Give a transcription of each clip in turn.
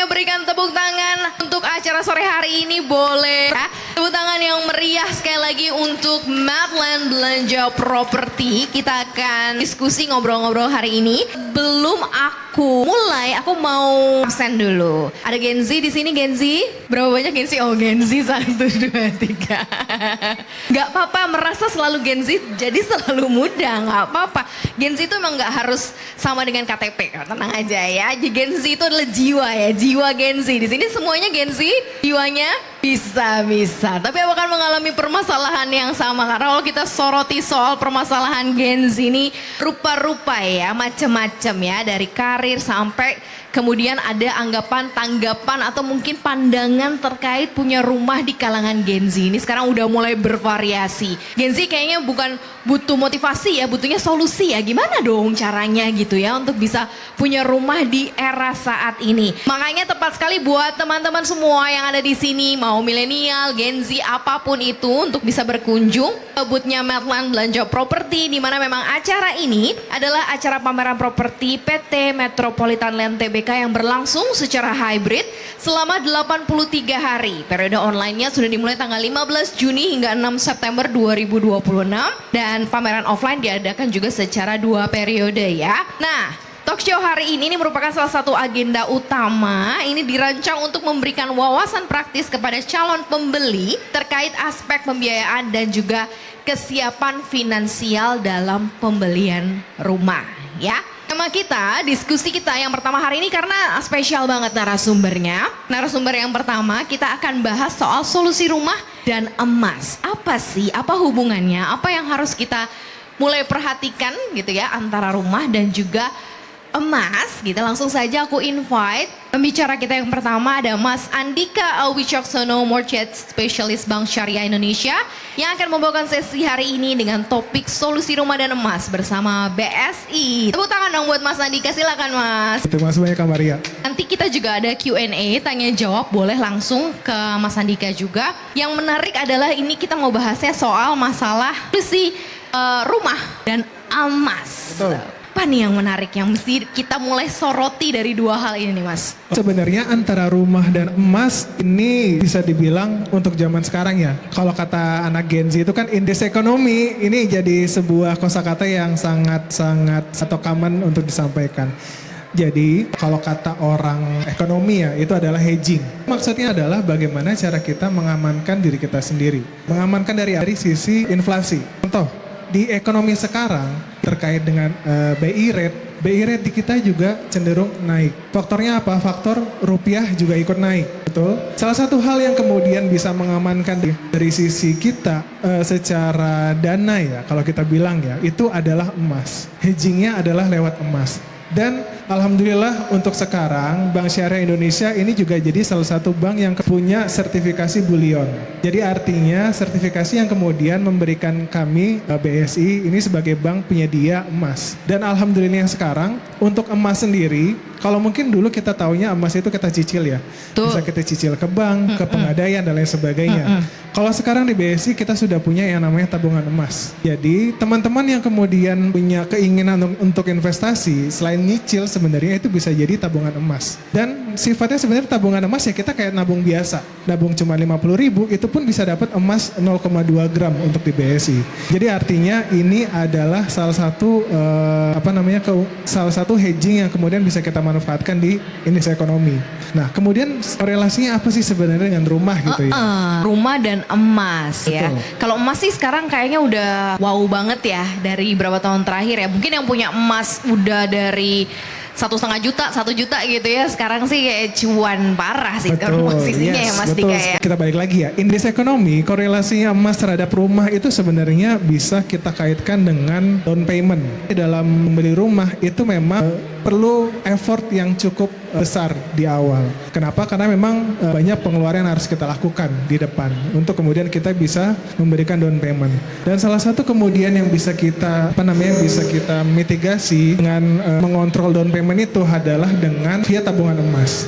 berikan tepuk tangan untuk acara sore hari ini boleh. Tepuk tangan yang meriah sekali lagi untuk Madland Belanja Properti. Kita akan diskusi ngobrol-ngobrol hari ini. Belum aku mulai, aku mau absen dulu. Ada Genzi di sini, Genzi. Berapa banyak Genzi? Oh, Genzi 1, 2, 3. Gak apa-apa, merasa selalu Genzi jadi selalu muda, gak apa-apa. Genzi itu emang gak harus sama dengan KTP, tenang aja ya. Genzi itu adalah jiwa ya, jiwa Genzi. Di sini semuanya Genzi, jiwanya bisa. Tapi akan mengalami permasalahan yang sama karena kalau kita soroti soal permasalahan Genzi ini rupa-rupa ya, macam-macam ya, dari karir sampai kemudian ada anggapan, tanggapan atau mungkin pandangan terkait punya rumah di kalangan Genzi ini sekarang udah mulai bervariasi. Genzi kayaknya bukan butuh motivasi ya, butuhnya solusi ya. Gimana dong caranya gitu ya untuk bisa punya rumah di era saat ini. Makanya tepat sekali buat teman-teman semua yang ada di sini, mau milenial, Genzi, apapun itu untuk bisa berkunjung ke boothnya Madland Belanja Properti, di mana memang acara ini adalah acara pameran properti PT Metropolitan Land Tbk yang berlangsung secara hybrid selama 83 hari. Periode online-nya sudah dimulai tanggal 15 Juni hingga 6 September 2026 dan pameran offline diadakan juga secara 2 periode ya. Nah, talk show hari ini merupakan salah satu agenda utama. Ini dirancang untuk memberikan wawasan praktis kepada calon pembeli terkait aspek pembiayaan dan juga kesiapan finansial dalam pembelian rumah ya. Tema kita, diskusi kita yang pertama hari ini karena spesial banget narasumbernya. Narasumber yang pertama kita akan bahas soal solusi rumah dan emas. Apa sih, apa hubungannya, apa yang harus kita mulai perhatikan gitu ya antara rumah dan juga emas gitu. Langsung saja aku invite pembicara kita yang pertama ada Mas Andika Wicaksono, Mortgage Specialist Bank Syariah Indonesia yang akan membawakan sesi hari ini dengan topik solusi rumah dan emas bersama BSI. Tepuk tangan dong buat Mas Andika, silakan Mas. Terima kasih banyak Kak Maria. Nanti kita juga ada Q&A, tanya jawab boleh langsung ke Mas Andika juga. Yang menarik adalah ini kita mau bahasnya soal masalah solusi rumah dan emas. Betul. Apa nih yang menarik yang mesti kita mulai soroti dari dua hal ini nih Mas? Sebenarnya antara rumah dan emas ini bisa dibilang untuk zaman sekarang ya. Kalau kata anak Gen Z itu kan in this economy, ini jadi sebuah kosakata yang sangat-sangat atau common untuk disampaikan. Jadi kalau kata orang ekonomi ya itu adalah hedging. Maksudnya adalah bagaimana cara kita mengamankan diri kita sendiri. Mengamankan dari sisi inflasi. Contoh, di ekonomi sekarang terkait dengan BI rate di kita juga cenderung naik. Faktornya apa? Faktor rupiah juga ikut naik, betul? Salah satu hal yang kemudian bisa mengamankan dari sisi kita secara dana ya, kalau kita bilang ya, itu adalah emas. Hedgingnya adalah lewat emas. Dan alhamdulillah untuk sekarang Bank Syariah Indonesia ini juga jadi salah satu bank yang punya sertifikasi bullion. Jadi artinya sertifikasi yang kemudian memberikan kami BSI ini sebagai bank penyedia emas. Dan alhamdulillah sekarang untuk emas sendiri, kalau mungkin dulu kita taunya emas itu kita cicil ya. Tuh. Bisa kita cicil ke bank, ke pegadaian dan lain sebagainya. Kalau sekarang di BSI kita sudah punya yang namanya tabungan emas. Jadi teman-teman yang kemudian punya keinginan untuk investasi selain nyicil sebenarnya itu bisa jadi tabungan emas. Dan sifatnya sebenarnya tabungan emas ya kita kayak nabung biasa. Nabung cuma 50.000 itu pun bisa dapat emas 0,2 gram untuk di BSI. Jadi artinya ini adalah salah satu salah satu hedging yang kemudian bisa kita manfaatkan di indeks ekonomi. Nah, kemudian relasinya apa sih sebenarnya dengan rumah gitu ya? Rumah dan emas. Betul. Ya. Kalau emas sih sekarang kayaknya udah wow banget ya dari beberapa tahun terakhir ya. Mungkin yang punya emas udah dari 1,5 juta, 1 juta gitu ya. Sekarang sih kayak cuan parah sih posisinya ya Mas betul. Dika ya. Kita balik lagi ya. Indeks ekonomi, korelasinya emas terhadap rumah itu sebenarnya bisa kita kaitkan dengan down payment. Dalam membeli rumah itu memang perlu effort yang cukup besar di awal. Kenapa? Karena memang banyak pengeluaran yang harus kita lakukan di depan untuk kemudian kita bisa memberikan down payment. Dan salah satu kemudian yang bisa kita bisa kita mitigasi dengan mengontrol down payment itu adalah dengan via tabungan emas.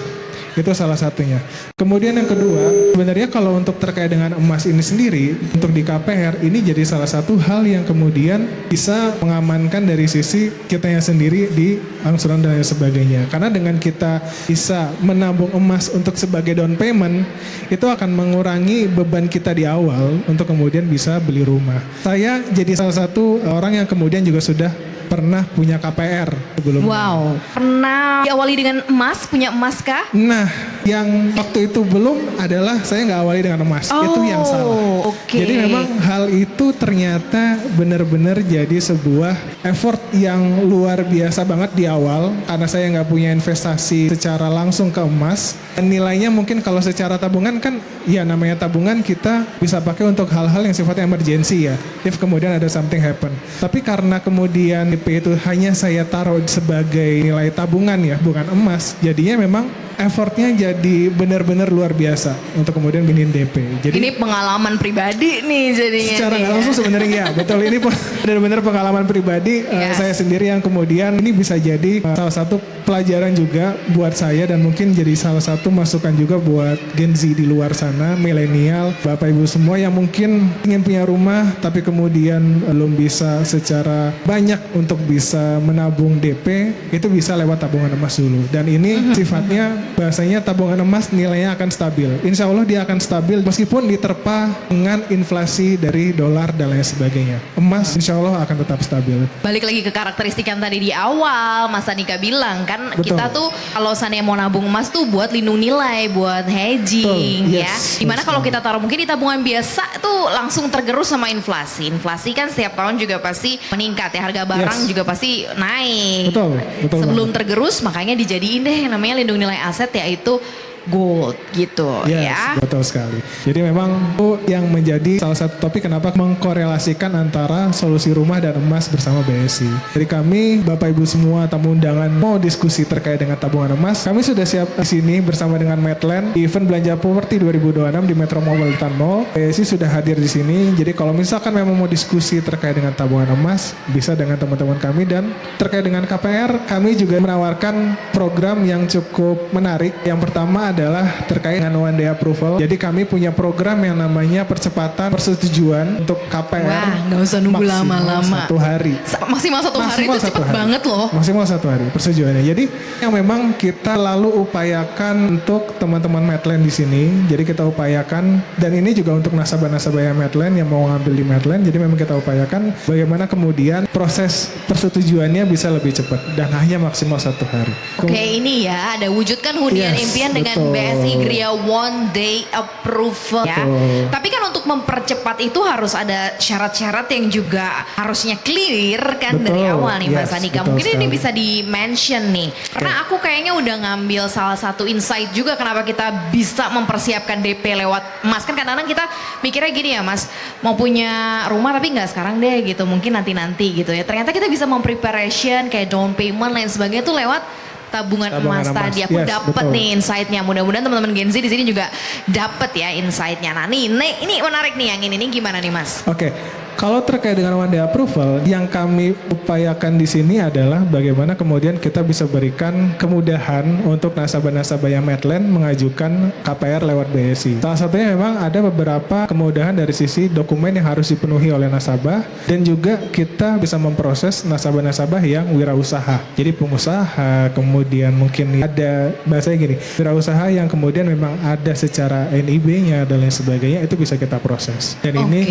Itu salah satunya. Kemudian yang kedua, sebenarnya kalau untuk terkait dengan emas ini sendiri, untuk di KPR ini jadi salah satu hal yang kemudian bisa mengamankan dari sisi kitanya sendiri di angsuran dan lain sebagainya. Karena dengan kita bisa menabung emas untuk sebagai down payment, itu akan mengurangi beban kita di awal untuk kemudian bisa beli rumah. Saya jadi salah satu orang yang kemudian juga sudah pernah punya KPR sebelumnya. Wow, pernah diawali dengan emas, punya emas kah? Nah, yang waktu itu belum adalah saya nggak awali dengan emas. Itu yang salah. Oke. Jadi memang hal itu ternyata benar-benar jadi sebuah effort yang luar biasa banget di awal. Karena saya nggak punya investasi secara langsung ke emas. Dan nilainya mungkin kalau secara tabungan kan, ya namanya tabungan kita bisa pakai untuk hal-hal yang sifatnya emergency ya. If kemudian ada something happen. Tapi karena kemudian DP itu hanya saya taruh sebagai nilai tabungan ya, bukan emas. Jadinya memang effortnya jadi benar-benar luar biasa untuk kemudian biniin DP. Jadi ini pengalaman pribadi nih jadinya. secara nih nggak ya. langsung sebenarnya ya betul, ini benar-benar pengalaman pribadi Yes. saya sendiri yang kemudian ini bisa jadi salah satu pelajaran juga buat saya dan mungkin jadi salah satu masukan juga buat Gen Z di luar sana, milenial, Bapak Ibu semua yang mungkin ingin punya rumah tapi kemudian belum bisa secara banyak untuk bisa menabung DP, itu bisa lewat tabungan emas dulu. Dan ini sifatnya bahasanya tabungan emas nilainya akan stabil. Insya Allah dia akan stabil meskipun diterpa dengan inflasi dari dolar dan lain sebagainya. Emas insya Allah akan tetap stabil. Balik lagi ke karakteristik yang tadi di awal Mas Andika bilang kan, Betul. kita tuh kalau seandainya mau nabung emas tuh buat lindung nilai, buat hedging. Betul. Ya. Yes, Dimana betul. kalau kita taruh mungkin di tabungan biasa tuh langsung tergerus sama inflasi. Inflasi kan setiap tahun juga pasti meningkat ya, harga barang Yes. juga pasti naik. Betul, betul Sebelum banget. tergerus makanya dijadiin deh yang namanya lindung nilai aset, yaitu gold gitu Yes, ya. betul sekali. Jadi memang itu yang menjadi salah satu topik kenapa mengkorelasikan antara solusi rumah dan emas bersama BSI. Jadi kami, Bapak Ibu semua tamu undangan mau diskusi terkait dengan tabungan emas, kami sudah siap di sini bersama dengan Medland di event belanja properti 2026 di Metro Mall Tan Mall. BSI sudah hadir di sini. Jadi kalau misalkan memang mau diskusi terkait dengan tabungan emas, bisa dengan teman-teman kami, dan terkait dengan KPR, kami juga menawarkan program yang cukup menarik. Yang pertama adalah terkait dengan one day approval. Jadi kami punya program yang namanya percepatan persetujuan untuk KPR. Wah, nggak usah nunggu maksimal lama-lama. 1 hari. Maksimal satu hari itu cepet banget loh. Maksimal 1 hari persetujuannya. Jadi yang memang kita lalu upayakan untuk teman-teman Medland di sini. Jadi kita upayakan, dan ini juga untuk nasabah-nasabah yang Medland yang mau ngambil di Medland. Jadi memang kita upayakan bagaimana kemudian proses persetujuannya bisa lebih cepat dan hanya maksimal 1 hari. Oke, ini ya ada wujudkan hunian Yes, impian dengan betul. BSI Gria One Day Approval ya. Betul. Tapi kan untuk mempercepat itu harus ada syarat-syarat yang juga harusnya clear kan dari Betul, awal nih Mas yes, Andika. betul Mungkin ini sekali. bisa di-mention nih. Karena aku kayaknya udah ngambil salah satu insight juga kenapa kita bisa mempersiapkan DP lewat emas. Kan kadang-kadang kita mikirnya gini ya Mas, mau punya rumah tapi nggak sekarang deh gitu, mungkin nanti-nanti gitu ya. Ternyata kita bisa mempreparation kayak down payment lain sebagainya tuh lewat tabungan Tabungan emas emas. tadi. Aku Yes, dapet betul. nih insight-nya. Mudah-mudahan teman-teman Gen Z di sini juga dapet ya insight-nya. Nah ini menarik nih yang ini gimana nih Mas? Oke, kalau terkait dengan one day approval, yang kami upayakan di sini adalah bagaimana kemudian kita bisa berikan kemudahan untuk nasabah-nasabah yang Medland mengajukan KPR lewat BSI. Salah satunya memang ada beberapa kemudahan dari sisi dokumen yang harus dipenuhi oleh nasabah, dan juga kita bisa memproses nasabah-nasabah yang wirausaha. Jadi pengusaha, kemudian mungkin ada bahasanya gini, wirausaha yang kemudian memang ada secara NIB-nya dan lain sebagainya, itu bisa kita proses. Dan ini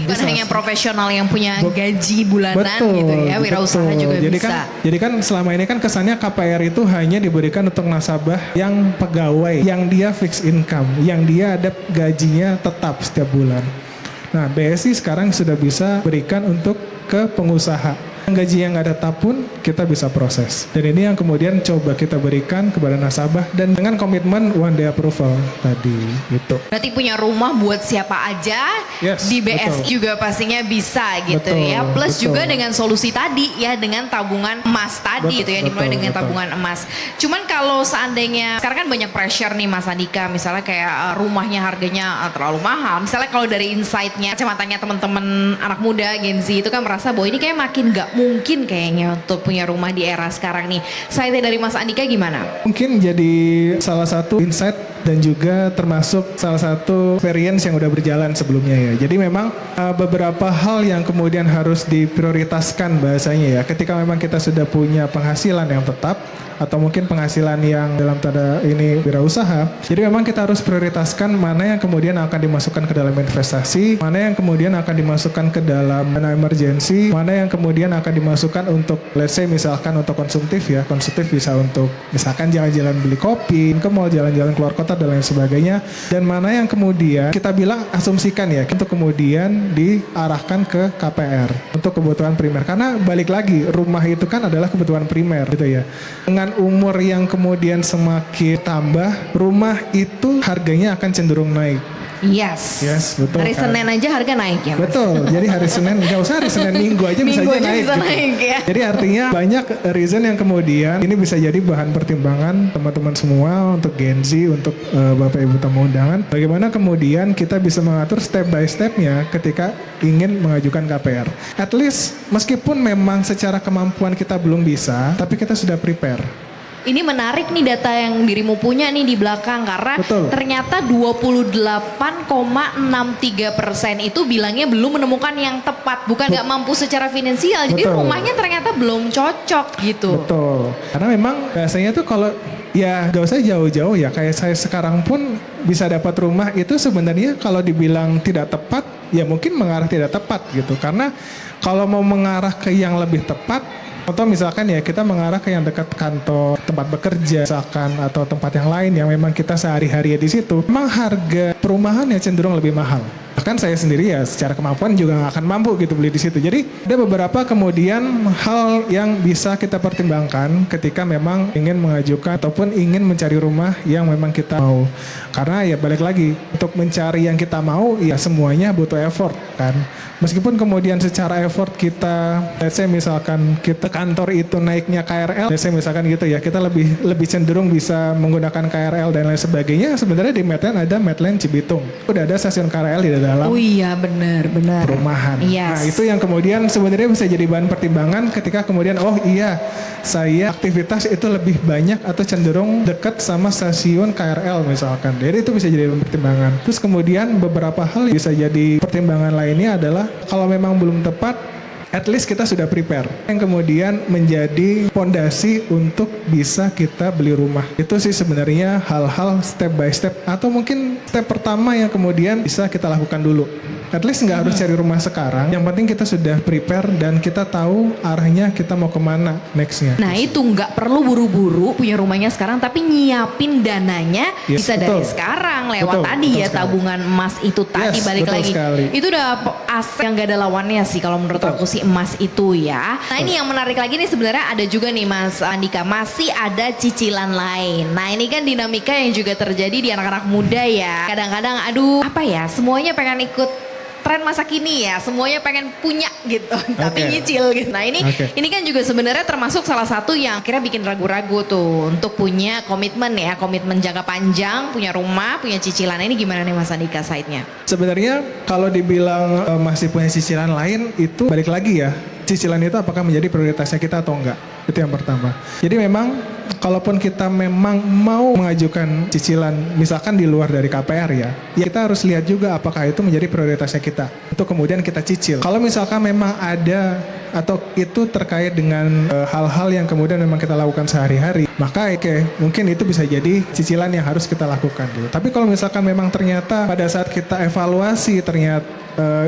Bukan bisa- hanya profesional yang punya gaji bulanan gitu ya, wirausaha betul. juga jadi bisa. Jadi kan selama ini kan kesannya KPR itu hanya diberikan untuk nasabah yang pegawai, yang dia fixed income, yang dia ada gajinya tetap setiap bulan. Nah, BSI sekarang sudah bisa berikan untuk ke pengusaha. Yang gajinya nggak tetap pun kita bisa proses. Dan ini yang kemudian coba kita berikan kepada nasabah dan dengan komitmen one day approval tadi gitu. Berarti punya rumah buat siapa aja Yes, di BSI betul. juga pastinya bisa gitu Betul, ya. Plus betul. juga dengan solusi tadi ya, dengan tabungan emas tadi Betul, gitu ya, dimulai betul, dengan betul. tabungan emas. Cuman kalau seandainya sekarang kan banyak pressure nih Mas Andika, misalnya kayak rumahnya harganya terlalu mahal. Misalnya kalau dari insight-nya, kacamatanya teman-teman anak muda Gen Z itu kan merasa bahwa ini kayak makin gak mungkin kayaknya untuk punya rumah di era sekarang nih. Saya dari Mas Andika gimana? Mungkin jadi salah satu insight dan juga termasuk salah satu experience yang udah berjalan sebelumnya ya. Jadi memang beberapa hal yang kemudian harus diprioritaskan bahasanya ya. Ketika memang kita sudah punya penghasilan yang tetap atau mungkin penghasilan yang dalam tanda ini wirausaha. Jadi memang kita harus prioritaskan mana yang kemudian akan dimasukkan ke dalam investasi, mana yang kemudian akan dimasukkan ke dalam dana emergency, mana yang kemudian akan dimasukkan untuk let's say misalkan untuk konsumtif ya. Konsumtif bisa untuk misalkan jalan-jalan beli kopi, ke mall, jalan-jalan keluar kota dan lain sebagainya. Dan mana yang kemudian kita bilang asumsikan ya untuk kemudian diarahkan ke KPR untuk kebutuhan primer. Karena balik lagi rumah itu kan adalah kebutuhan primer gitu ya. Dengan umur yang kemudian semakin tambah, rumah itu harganya akan cenderung naik. Yes, betul. Hari kan? Senin aja harga naik ya Mas? Betul, jadi hari Senin, nggak usah hari Senin, Minggu aja bisa Minggu aja aja naik. bisa gitu. naik ya. Jadi artinya banyak reason yang kemudian ini bisa jadi bahan pertimbangan teman-teman semua untuk Gen Z, untuk Bapak Ibu tamu undangan. Bagaimana kemudian kita bisa mengatur step by stepnya ketika ingin mengajukan KPR. At least meskipun memang secara kemampuan kita belum bisa, tapi kita sudah prepare. Ini menarik nih data yang dirimu punya nih di belakang karena Betul. ternyata 28,63% itu bilangnya belum menemukan yang tepat, bukan nggak mampu secara finansial. Jadi Betul. rumahnya ternyata belum cocok gitu. Betul. Karena memang biasanya tuh kalau ya gak usah jauh-jauh ya, kayak saya sekarang pun bisa dapat rumah itu sebenarnya kalau dibilang tidak tepat ya mungkin mengarah tidak tepat gitu. Karena kalau mau mengarah ke yang lebih tepat, atau misalkan ya kita mengarah ke yang dekat kantor, tempat bekerja misalkan, atau tempat yang lain yang memang kita sehari-hari di situ, memang harga perumahan ya cenderung lebih mahal. Bahkan saya sendiri ya secara kemampuan juga nggak akan mampu gitu beli di situ. Jadi ada beberapa kemudian hal yang bisa kita pertimbangkan ketika memang ingin mengajukan ataupun ingin mencari rumah yang memang kita mau. Karena ya balik lagi untuk mencari yang kita mau ya semuanya butuh effort kan. Meskipun kemudian secara effort kita, let's say misalkan kita kantor itu naiknya KRL, let's say misalkan gitu ya, kita lebih cenderung bisa menggunakan KRL dan lain sebagainya. Sebenarnya di Medland ada Medland Cibitung, udah ada stasiun KRL di dalam Oh iya benar. perumahan. Yes. Nah itu yang kemudian sebenarnya bisa jadi bahan pertimbangan ketika kemudian oh iya saya aktivitas itu lebih banyak atau cenderung dekat sama stasiun KRL misalkan. Jadi itu bisa jadi bahan pertimbangan. Terus kemudian beberapa hal bisa jadi pertimbangan lainnya adalah kalau memang belum tepat, at least kita sudah prepare. Yang kemudian menjadi fondasi untuk bisa kita beli rumah. Itu sih sebenarnya hal-hal step by step. Atau mungkin step pertama yang kemudian bisa kita lakukan dulu. At least nggak harus cari rumah sekarang. Yang penting kita sudah prepare dan kita tahu arahnya kita mau kemana nextnya. Nah itu nggak perlu buru-buru punya rumahnya sekarang, tapi nyiapin dananya Yes, bisa betul. dari sekarang lewat Betul, tadi betul ya sekali. tabungan emas itu tadi Yes, balik betul lagi. sekali. Itu udah aset yang gak ada lawannya sih kalau menurut Betul. aku sih emas itu ya. Nah ini yang menarik lagi nih sebenarnya ada juga nih Mas Andika, masih ada cicilan lain. Nah ini kan dinamika yang juga terjadi di anak-anak muda ya. Kadang-kadang aduh apa ya semuanya pengen ikut tren masa kini ya, semuanya pengen punya gitu, tapi nyicil gitu. Nah ini kan juga sebenarnya termasuk salah satu yang akhirnya bikin ragu-ragu tuh untuk punya komitmen ya, komitmen jangka panjang, punya rumah, punya cicilan. Ini gimana nih Mas Andika side-nya? Sebenarnya kalau dibilang masih punya cicilan lain itu balik lagi ya. Cicilan itu apakah menjadi prioritasnya kita atau enggak? Itu yang pertama. Jadi memang kalaupun kita memang mau mengajukan cicilan misalkan di luar dari KPR ya kita harus lihat juga apakah itu menjadi prioritasnya kita untuk kemudian kita cicil. Kalau misalkan memang ada atau itu terkait dengan hal-hal yang kemudian memang kita lakukan sehari-hari, maka mungkin itu bisa jadi cicilan yang harus kita lakukan gitu. Tapi kalau misalkan memang ternyata pada saat kita evaluasi ternyata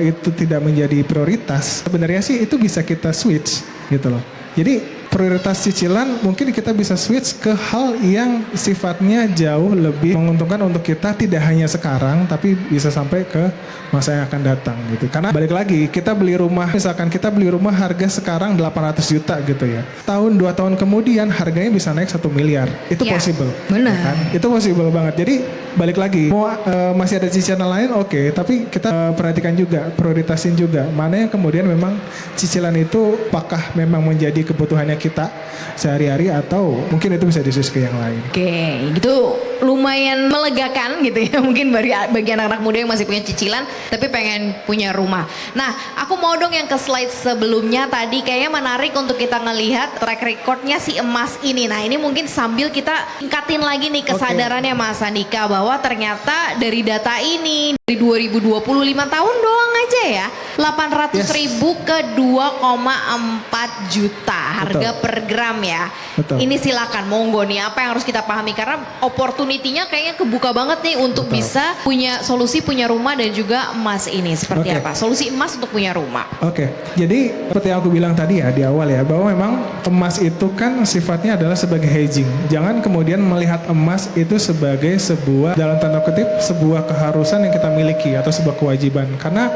itu tidak menjadi prioritas, sebenarnya sih itu bisa kita switch gitu loh. Jadi prioritas cicilan mungkin kita bisa switch ke hal yang sifatnya jauh lebih menguntungkan untuk kita, tidak hanya sekarang tapi bisa sampai ke masa yang akan datang gitu. Karena balik lagi kita beli rumah, misalkan kita beli rumah harga sekarang 800 juta gitu ya, tahun 2 tahun kemudian harganya bisa naik 1 miliar. Itu possible. Benar. Kan? Itu possible banget. Jadi balik lagi mau masih ada cicilan lain oke, tapi kita perhatikan juga, prioritasin juga mana yang kemudian memang cicilan itu apakah memang menjadi kebutuhannya kita sehari-hari atau mungkin itu bisa disusun ke yang lain. Oke, gitu lumayan melegakan gitu ya. Mungkin bagi anak-anak muda yang masih punya cicilan tapi pengen punya rumah. Nah, aku mau dong yang ke slide sebelumnya tadi, kayaknya menarik untuk kita ngelihat track recordnya si emas ini. Nah, ini mungkin sambil kita tingkatin lagi nih kesadarannya Mas Andika bahwa ternyata dari data ini dari 2025 tahun doang aja ya 800.000 ke 2,4 juta harga per gram ya. Betul. Ini silakan monggo nih apa yang harus kita pahami karena opportunity-nya kayaknya kebuka banget nih untuk bisa punya solusi punya rumah dan juga emas ini seperti apa? Solusi emas untuk punya rumah. Oke, jadi seperti yang aku bilang tadi ya di awal ya bahwa memang emas itu kan sifatnya adalah sebagai hedging. Jangan kemudian melihat emas itu sebagai sebuah dalam tanda kutip sebuah keharusan yang kita miliki atau sebuah kewajiban karena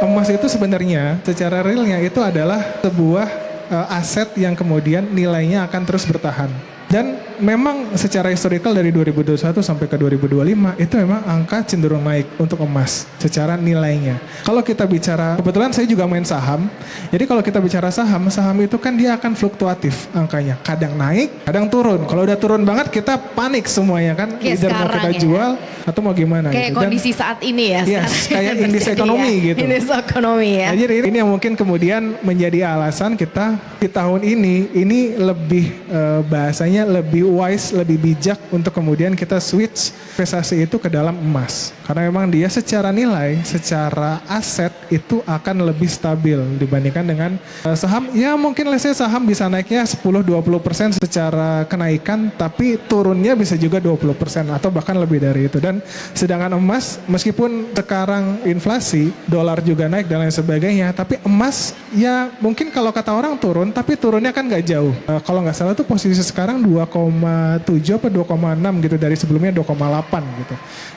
emas itu sebenarnya secara realnya itu adalah sebuah aset yang kemudian nilainya akan terus bertahan. Dan memang secara historical dari 2021 sampai ke 2025 itu memang angka cenderung naik untuk emas secara nilainya. Kalau kita bicara, kebetulan saya juga main saham. Jadi kalau kita bicara saham, saham itu kan dia akan fluktuatif angkanya. Kadang naik, kadang turun. Kalau udah turun banget kita panik semuanya kan. Either mau kita jual atau mau gimana. Kayak gitu. kondisi saat ini ya. Yes, kayak indeks ekonomi gitu. Indeks ekonomi ya. Nah, jadi ini yang mungkin kemudian menjadi alasan kita di tahun ini lebih bahasanya lebih wise, lebih bijak untuk kemudian kita switch investasi itu ke dalam emas. Karena memang dia secara nilai, secara aset itu akan lebih stabil dibandingkan dengan saham. Ya mungkin let's say saham bisa naiknya 10-20% secara kenaikan, tapi turunnya bisa juga 20% atau bahkan lebih dari itu. Dan sedangkan emas meskipun sekarang inflasi, dolar juga naik dan lain sebagainya, tapi emas ya mungkin kalau kata orang turun, tapi turunnya kan nggak jauh. Kalau nggak salah tuh posisi sekarang 2,7 apa 2,6 gitu dari sebelumnya 2,8 gitu.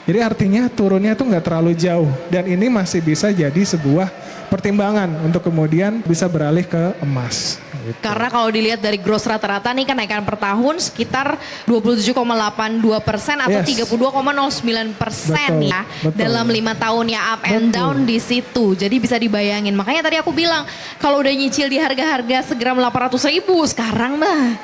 Jadi artinya turunnya tuh nggak terlalu jauh dan ini masih bisa jadi sebuah pertimbangan untuk kemudian bisa beralih ke emas. Gitu. Karena kalau dilihat dari gross rata-rata nih kenaikan per tahun sekitar 27,82% atau 32,09% ya dalam 5 tahun ya up and down di situ. Jadi bisa dibayangin. Makanya tadi aku bilang kalau udah nyicil di harga-harga segram 800.000 sekarang mah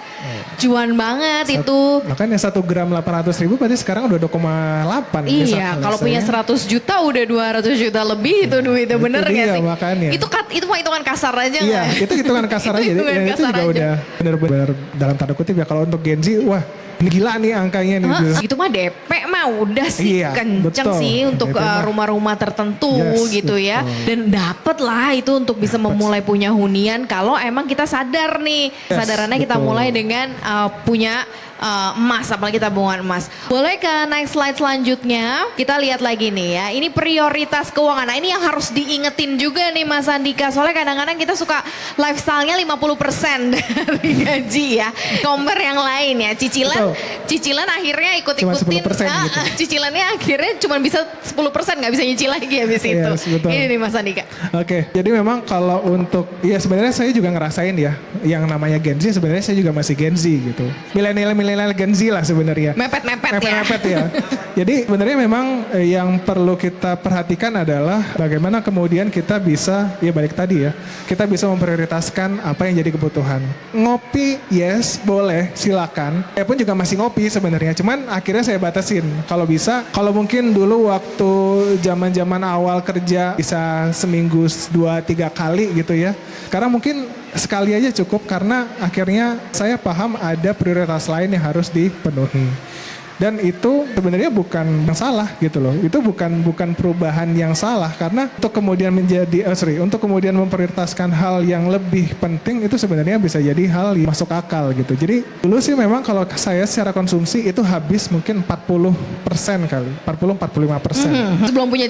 cuan banget itu. Makanya 1 gram 800.000 berarti sekarang udah 2,8. Iya, kalau punya 100 juta udah 200 juta lebih itu duitnya bener gak sih? Makanya. Itu mah hitungan kasar aja. Iya, itu hitungan kasar aja. Itu juga udah benar-benar dalam tanda kutip ya kalau untuk Gen Z, wah ini gila nih angkanya nih. Itu mah DP mah udah sih kenceng sih untuk rumah-rumah tertentu gitu ya. Dan dapet lah itu untuk bisa memulai punya hunian kalau emang kita sadar nih. Sadarannya kita mulai dengan punya emas, apalagi tabungan emas. Boleh ke next slide selanjutnya. Kita lihat lagi nih ya. Ini prioritas keuangan. Nah ini yang harus diingetin juga nih Mas Andika. Soalnya kadang-kadang kita suka lifestyle-nya 50% dari gaji ya. Compare yang lain ya. Cicilan akhirnya ikut-ikutin. Gitu. Cicilannya akhirnya cuma bisa 10%, nggak bisa nyicil lagi habis itu. Ini nih Mas Andika. Oke, jadi memang kalau untuk, ya sebenarnya saya juga ngerasain ya. Yang namanya Gen Z sebenarnya saya juga masih Gen Z gitu. Milenial Gen Z lah sebenarnya. Mepet ya. Jadi sebenarnya memang yang perlu kita perhatikan adalah bagaimana kemudian kita bisa, ya balik tadi ya, kita bisa memprioritaskan apa yang jadi kebutuhan. Ngopi, yes, boleh, silakan. Saya pun juga masih ngopi sebenarnya, cuman akhirnya saya batasin. Kalau bisa, kalau mungkin dulu waktu zaman-zaman awal kerja bisa seminggu 2-3 kali gitu ya. Sekarang mungkin sekali aja cukup karena akhirnya saya paham ada prioritas lain yang harus dipenuhi. Dan itu sebenarnya bukan yang salah gitu loh. Itu bukan perubahan yang salah karena untuk kemudian untuk kemudian memprioritaskan hal yang lebih penting itu sebenarnya bisa jadi hal yang masuk akal gitu. Jadi dulu sih memang kalau saya secara konsumsi itu habis mungkin 40% kali, 40-45%. Sebelum punya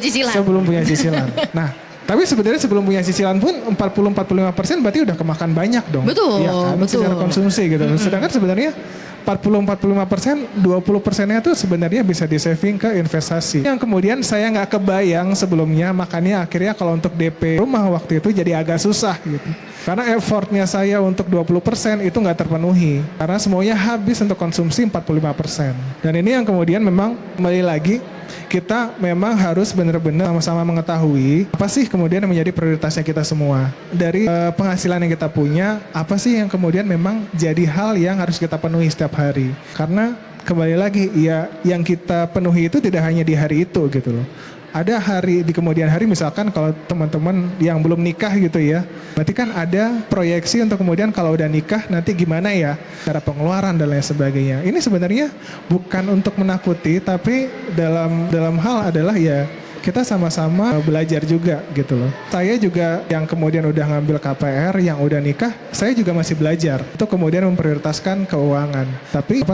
cicilan. Nah, tapi sebenarnya sebelum punya cicilan pun 40-45% berarti udah kemakan banyak dong. Betul. Ya kan? Betul. Secara konsumsi gitu. Sedangkan sebenarnya 40-45%, 20%-nya itu sebenarnya bisa di-saving ke investasi. Yang kemudian saya nggak kebayang sebelumnya, makanya akhirnya kalau untuk DP rumah waktu itu jadi agak susah gitu. Karena effortnya saya untuk 20% itu nggak terpenuhi. Karena semuanya habis untuk konsumsi 45%. Dan ini yang kemudian memang kembali lagi, kita memang harus benar-benar sama-sama mengetahui apa sih kemudian yang menjadi prioritasnya kita semua. Dari penghasilan yang kita punya, apa sih yang kemudian memang jadi hal yang harus kita penuhi setiap hari. Karena kembali lagi ya, yang kita penuhi itu tidak hanya di hari itu gitu loh. Ada hari di kemudian hari, misalkan kalau teman-teman yang belum nikah gitu ya, berarti kan ada proyeksi untuk kemudian kalau udah nikah nanti gimana ya cara pengeluaran dan lain sebagainya. Ini sebenarnya bukan untuk menakuti, tapi dalam hal adalah ya kita sama-sama belajar juga gitu loh. Saya juga yang kemudian udah ngambil KPR, yang udah nikah, saya juga masih belajar untuk kemudian memprioritaskan keuangan. Tapi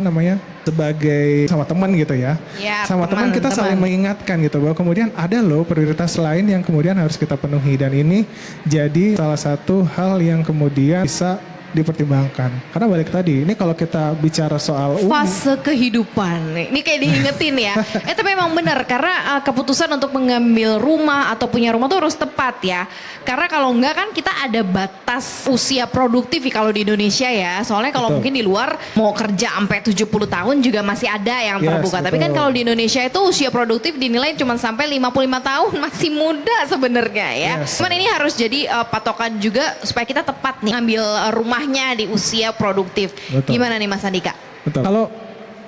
sebagai sama teman gitu ya, sama teman kita saling mengingatkan gitu bahwa kemudian ada loh prioritas lain yang kemudian harus kita penuhi, dan ini jadi salah satu hal yang kemudian bisa dipertimbangkan. Karena balik tadi, ini kalau kita bicara soal fase kehidupan, ini kayak diingetin ya. Tapi memang benar, karena keputusan untuk mengambil rumah atau punya rumah tuh harus tepat ya. Karena kalau enggak kan kita ada batas usia produktif kalau di Indonesia ya. Soalnya kalau mungkin di luar mau kerja sampai 70 tahun juga masih ada yang terbuka. Tapi kan kalau di Indonesia itu usia produktif dinilai cuma sampai 55 tahun, masih muda sebenarnya ya. Cuman ini harus jadi patokan juga supaya kita tepat nih ambil rumahnya di usia produktif. Gimana nih Mas Andika? Betul. Kalau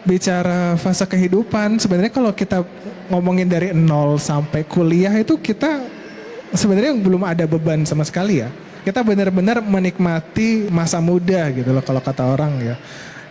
bicara fase kehidupan, sebenarnya kalau kita ngomongin dari 0 sampai kuliah itu kita sebenarnya belum ada beban sama sekali ya. Kita benar-benar menikmati masa muda gitu loh kalau kata orang ya.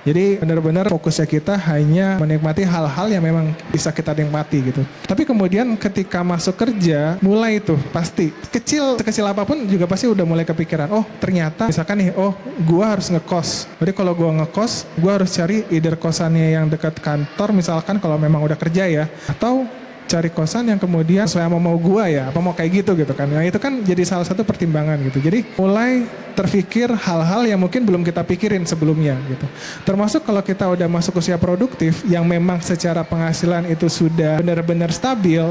Jadi benar-benar fokusnya kita hanya menikmati hal-hal yang memang bisa kita nikmati gitu. Tapi kemudian ketika masuk kerja, mulai tuh pasti sekecil apapun juga pasti udah mulai kepikiran. Oh ternyata misalkan nih, oh gua harus ngekos. Jadi kalau gua ngekos, gua harus cari either kosannya yang dekat kantor misalkan kalau memang udah kerja ya, atau cari kosan yang kemudian sesuai sama mau gua ya, apa mau kayak gitu kan. Nah itu kan jadi salah satu pertimbangan gitu. Jadi mulai terfikir hal-hal yang mungkin belum kita pikirin sebelumnya gitu. Termasuk kalau kita udah masuk usia produktif yang memang secara penghasilan itu sudah benar-benar stabil.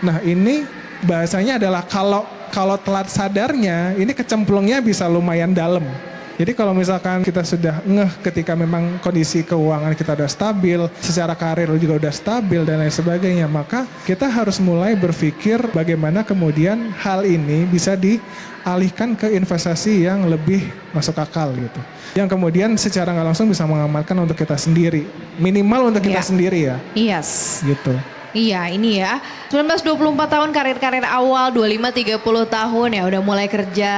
Nah ini bahasanya adalah kalau telat sadarnya, ini kecemplungnya bisa lumayan dalam. Jadi kalau misalkan kita sudah ngeh ketika memang kondisi keuangan kita udah stabil, secara karir juga udah stabil dan lain sebagainya, maka kita harus mulai berpikir bagaimana kemudian hal ini bisa dialihkan ke investasi yang lebih masuk akal gitu. Yang kemudian secara nggak langsung bisa mengamalkan untuk kita sendiri, minimal untuk kita sendiri ya. Yes. Gitu. Iya ini ya, 19-24 tahun karir-karir awal, 25-30 tahun ya udah mulai kerja,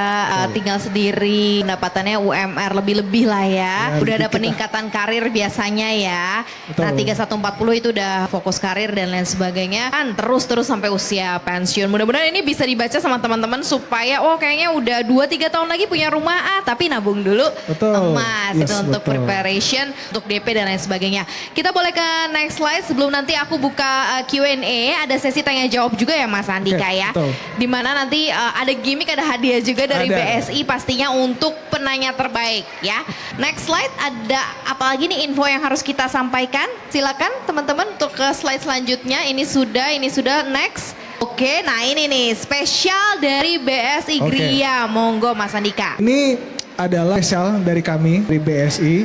tinggal sendiri, pendapatannya UMR lebih-lebih lah ya. Udah ada peningkatan karir biasanya ya. Betul. Nah 31-40 itu udah fokus karir dan lain sebagainya. Kan terus sampai usia pensiun. Mudah-mudahan ini bisa dibaca sama teman-teman supaya kayaknya udah 2-3 tahun lagi punya rumah tapi nabung dulu emas itu untuk preparation, untuk DP dan lain sebagainya. Kita boleh ke next slide sebelum nanti aku buka Q&A, ada sesi tanya jawab juga ya Mas Andika ya. Dimana nanti ada gimmick, ada hadiah juga dari BSI pastinya untuk penanya terbaik ya. Next slide, ada apa lagi nih info yang harus kita sampaikan? Silakan teman-teman untuk ke slide selanjutnya. Ini sudah next. Oke, nah ini nih spesial dari BSI Gria. Monggo Mas Andika. Ini adalah spesial dari kami, dari BSI.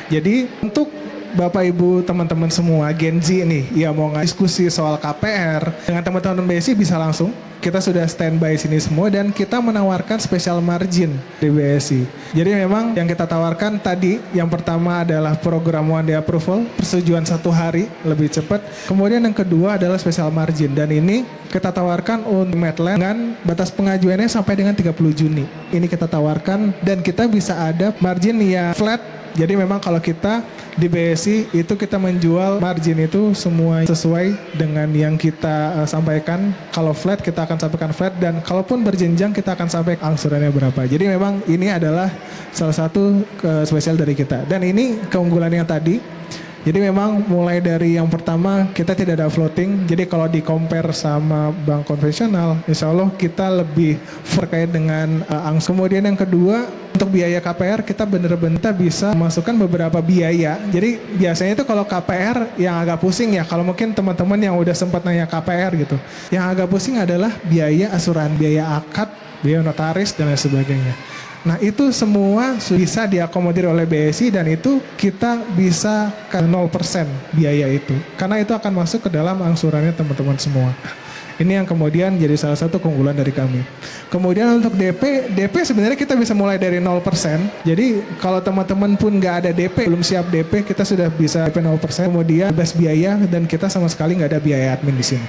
Jadi untuk Bapak Ibu teman-teman semua Gen Z nih ya mau diskusi soal KPR dengan teman-teman BSI bisa langsung. Kita sudah standby sini semua dan kita menawarkan special margin di BSI. Jadi memang yang kita tawarkan tadi yang pertama adalah program one day approval, persetujuan 1 hari lebih cepat. Kemudian yang kedua adalah special margin dan ini kita tawarkan untuk Medland dengan batas pengajuannya sampai dengan 30 Juni. Ini kita tawarkan dan kita bisa ada margin yang flat. Jadi memang kalau kita di BSI itu kita menjual margin itu semua sesuai dengan yang kita sampaikan. Kalau flat kita akan sampaikan flat dan kalaupun berjenjang kita akan sampaikan angsurannya berapa. Jadi memang ini adalah salah satu spesial dari kita. Dan ini keunggulan yang tadi. Jadi memang mulai dari yang pertama kita tidak ada floating. Jadi kalau di compare sama bank konvensional, insya Allah kita lebih terkait dengan angsuran. Kemudian yang kedua untuk biaya KPR kita benar-benar bisa masukkan beberapa biaya. Jadi biasanya itu kalau KPR yang agak pusing ya. Kalau mungkin teman-teman yang udah sempat nanya KPR gitu, yang agak pusing adalah biaya asuransi, biaya akad, biaya notaris dan lain sebagainya. Nah itu semua bisa diakomodir oleh BSI dan itu kita bisa ke 0% biaya itu. Karena itu akan masuk ke dalam angsurannya teman-teman semua. Ini yang kemudian jadi salah satu keunggulan dari kami. Kemudian untuk DP sebenarnya kita bisa mulai dari 0%. Jadi kalau teman-teman pun nggak ada DP, belum siap DP, kita sudah bisa DP 0%. Kemudian bebas biaya dan kita sama sekali nggak ada biaya admin di sini.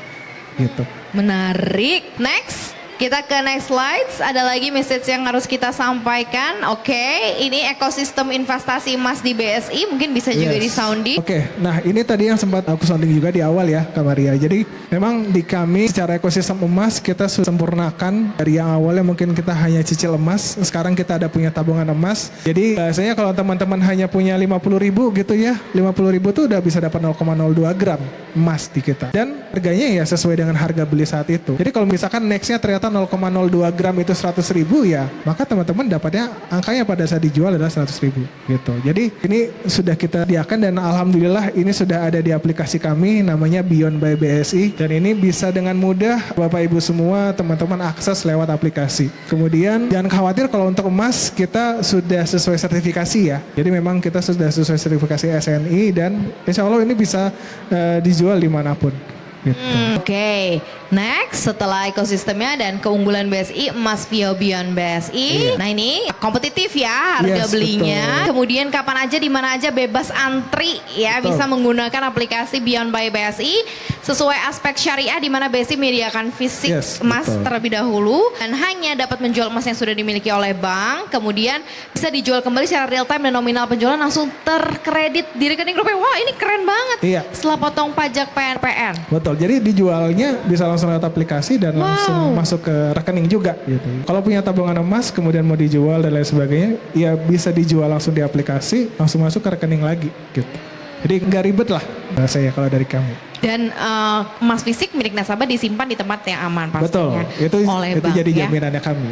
Gitu. Menarik. Next. Kita ke next slides, ada lagi message yang harus kita sampaikan. Oke, ini ekosistem investasi emas di BSI, mungkin bisa juga di sounding. Oke, nah ini tadi yang sempat aku sounding juga di awal ya, Kak Maria. Jadi memang di kami secara ekosistem emas kita sudah sempurnakan. Dari yang awalnya mungkin kita hanya cicil emas, sekarang kita ada punya tabungan emas. Jadi biasanya kalau teman-teman hanya punya 50.000 gitu ya, 50.000 tuh udah bisa dapat 0,02 gram emas di kita. Dan harganya ya sesuai dengan harga beli saat itu. Jadi kalau misalkan nextnya ternyata 0,02 gram itu 100.000 ya, maka teman-teman dapatnya angkanya pada saat dijual adalah 100.000 gitu. Jadi ini sudah kita sediakan dan alhamdulillah ini sudah ada di aplikasi kami namanya Beyond by BSI dan ini bisa dengan mudah Bapak Ibu semua teman-teman akses lewat aplikasi. Kemudian jangan khawatir kalau untuk emas kita sudah sesuai sertifikasi ya. Jadi memang kita sudah sesuai sertifikasi SNI dan insya Allah ini bisa dijual dimanapun. Gitu. Oke. Next, setelah ekosistemnya dan keunggulan BSI, emas via Beyond BSI. Nah ini kompetitif ya harga belinya. Betul. Kemudian kapan aja, di mana aja bebas antri ya. Betul. Bisa menggunakan aplikasi Beyond by BSI sesuai aspek syariah di mana BSI menyediakan fisik emas terlebih dahulu dan hanya dapat menjual emas yang sudah dimiliki oleh bank. Kemudian bisa dijual kembali secara real time dan nominal penjualan langsung terkredit di rekening rupiah. Wah ini keren banget. Iya. Setelah potong pajak PNPN. Betul. Jadi dijualnya bisa langsung lewat aplikasi dan langsung masuk ke rekening juga gitu. Kalau punya tabungan emas kemudian mau dijual dan lain sebagainya, ya bisa dijual langsung di aplikasi, langsung masuk ke rekening lagi gitu. Jadi nggak ribet lah saya kalau dari kami. Dan emas fisik milik nasabah disimpan di tempat yang aman pastinya. Betul, oleh itu bank, jadi ya. jaminannya kami.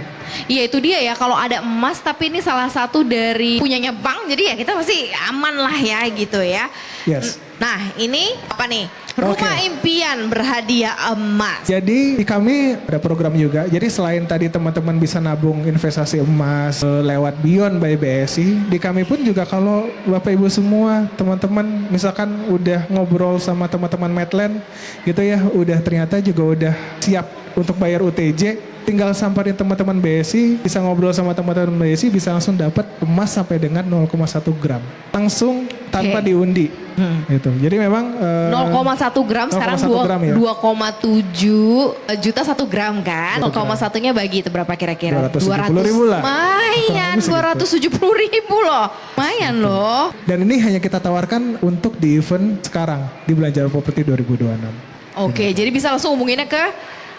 Iya itu dia ya, kalau ada emas tapi ini salah satu dari punyanya bank, jadi ya kita pasti aman lah ya gitu ya. Yes. Nah ini apa nih? Rumah impian berhadiah emas. Jadi di kami ada program juga. Jadi selain tadi teman-teman bisa nabung investasi emas lewat Beyond by BSI, di kami pun juga kalau Bapak Ibu semua teman-teman misalkan udah ngobrol sama teman-teman Medland gitu ya, udah ternyata juga udah siap untuk bayar UTJ, tinggal samperin teman-teman BSI, bisa ngobrol sama teman-teman BSI, bisa langsung dapat emas sampai dengan 0,1 gram. Langsung tanpa diundi. Gitu. Jadi memang 0,1 gram sekarang 2,7 juta 1 gram kan. 0,1-nya bagi itu berapa kira-kira? 270.000 lah. Lumayan, 270.000 loh. Lumayan loh. Dan ini hanya kita tawarkan untuk di event sekarang di Belanja Properti 2026. Oke, jadi bisa langsung hubunginnya ke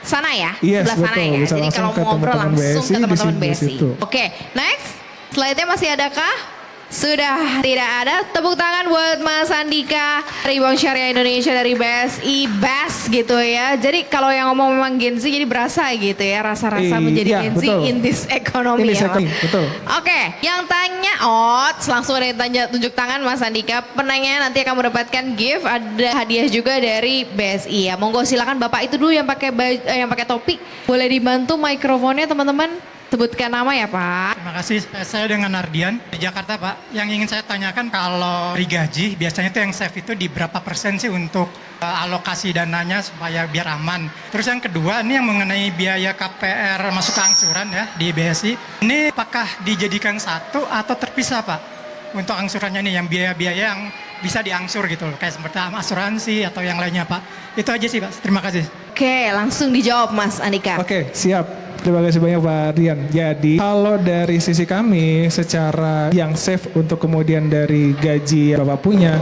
sana ya, sebelah sana ya. Bisa jadi kalau mau ngobrol langsung ke teman-teman BSI. Oke, next. Slide-nya masih adakah? Sudah tidak ada. Tepuk tangan buat Mas Andika dari Bank Syariah Indonesia dari BSI Best gitu ya. Jadi kalau yang ngomong memang Gen Z jadi berasa gitu ya, rasa-rasa menjadi Gen Z in this economy ya. Betul. Oke, yang tanya, langsung ada yang tanya tunjuk tangan Mas Andika. Penanya nanti akan mendapatkan gift, ada hadiah juga dari BSI ya. Monggo silakan Bapak itu dulu yang pakai topi. Boleh dibantu mikrofonnya teman-teman? Sebutkan nama ya Pak. Terima kasih, saya dengan Ardian di Jakarta Pak. Yang ingin saya tanyakan kalau dari gaji, biasanya itu yang save itu di berapa persen sih untuk alokasi dananya supaya biar aman. Terus yang kedua, ini yang mengenai biaya KPR masuk ke angsuran ya di BSI. Ini apakah dijadikan satu atau terpisah Pak? Untuk angsurannya ini yang biaya-biaya yang bisa diangsur gitu loh. Kayak seperti asuransi atau yang lainnya Pak. Itu aja sih Pak, terima kasih. Oke, langsung dijawab Mas Andika. Oke, siap. Terima kasih banyak Pak Rian. Jadi kalau dari sisi kami secara yang safe untuk kemudian dari gaji yang Bapak punya,